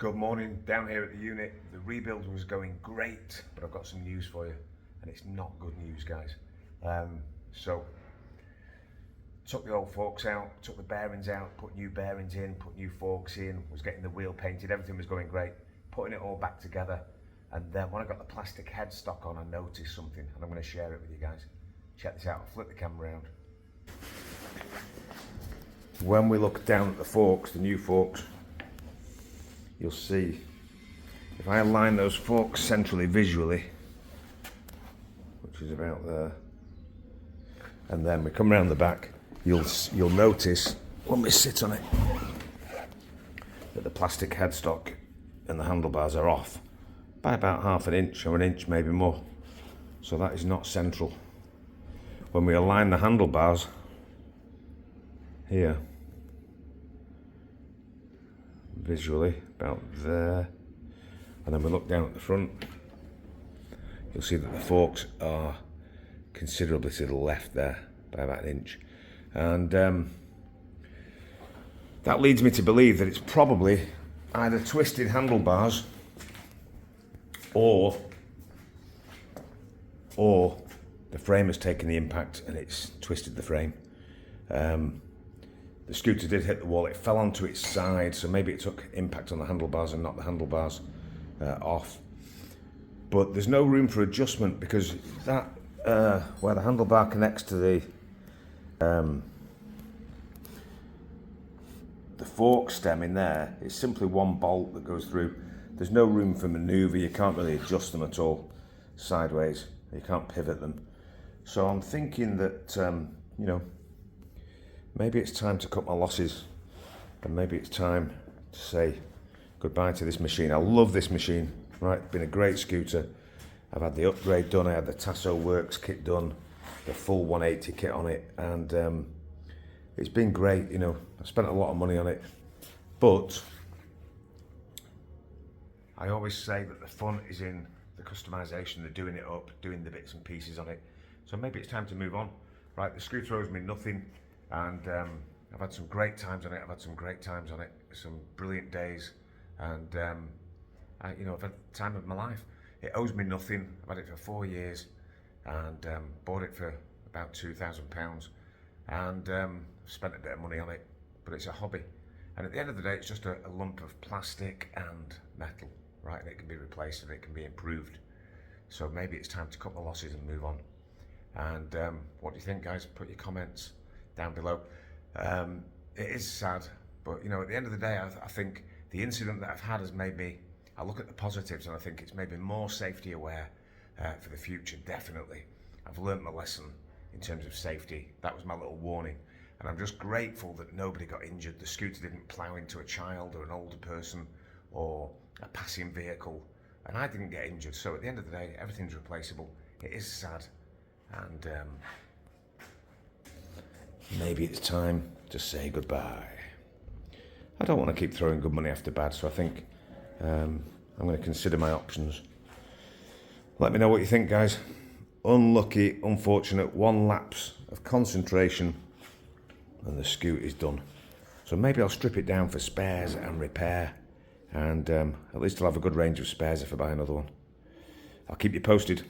Good morning, down here at the unit. The rebuild was going great, but I've got some news for you, and it's not good news, guys. So, took the old forks out, took the bearings out, put new bearings in, put new forks in, was getting the wheel painted, everything was going great. Putting it all back together, and then when I got the plastic headstock on, I noticed something, and I'm going to share it with you guys. Check this out, I'll flip the camera around. When we look down at the forks, the new forks, you'll see, if I align those forks centrally visually, which is about there, and then we come around the back, you'll notice when we sit on it that the plastic headstock and the handlebars are off by about half an inch or an inch, maybe more. So that is not central. When we align the handlebars here, visually about there, and then we look down at the front, you'll see that the forks are considerably to the left there by about an inch, and that leads me to believe that it's probably either twisted handlebars or the frame has taken the impact and it's twisted the frame. The scooter did hit the wall, it fell onto its side, so maybe it took impact on the handlebars and knocked the handlebars off. But there's no room for adjustment because that, where the handlebar connects to the fork stem in there, it's simply one bolt that goes through. There's no room for manoeuvre, you can't really adjust them at all sideways, you can't pivot them. So I'm thinking that, you know, maybe it's time to cut my losses, and maybe it's time to say goodbye to this machine. I love this machine, right? It's been a great scooter. I've had the upgrade done, I had the Tasso Works kit done, the full 180 kit on it, and it's been great, you know. I spent a lot of money on it, but I always say that the fun is in the customization, the doing it up, doing the bits and pieces on it. So maybe it's time to move on, right? The scooter owes me nothing. And I've had some great times on it. Some brilliant days, and you know, I've had the time of my life. It owes me nothing. I've had it for 4 years, and bought it for about £2,000, and spent a bit of money on it. But it's a hobby, and at the end of the day, it's just a lump of plastic and metal, right? And it can be replaced and it can be improved. So maybe it's time to cut my losses and move on. And what do you think, guys? Put your comments down below. It is sad, but you know, at the end of the day, I think the incident that I've had has made me, I look at the positives and I think it's made me more safety aware for the future, definitely. I've learnt my lesson in terms of safety. That was my little warning, and I'm just grateful that nobody got injured. The scooter didn't plough into a child or an older person or a passing vehicle, and I didn't get injured. So at the end of the day, everything's replaceable. It is sad, and maybe it's time to say goodbye. I don't want to keep throwing good money after bad, so I think I'm going to consider my options. Let me know what you think, guys. Unlucky, unfortunate, one lapse of concentration and the scoot is done. So maybe I'll strip it down for spares and repair, and at least I'll have a good range of spares if I buy another one. I'll keep you posted.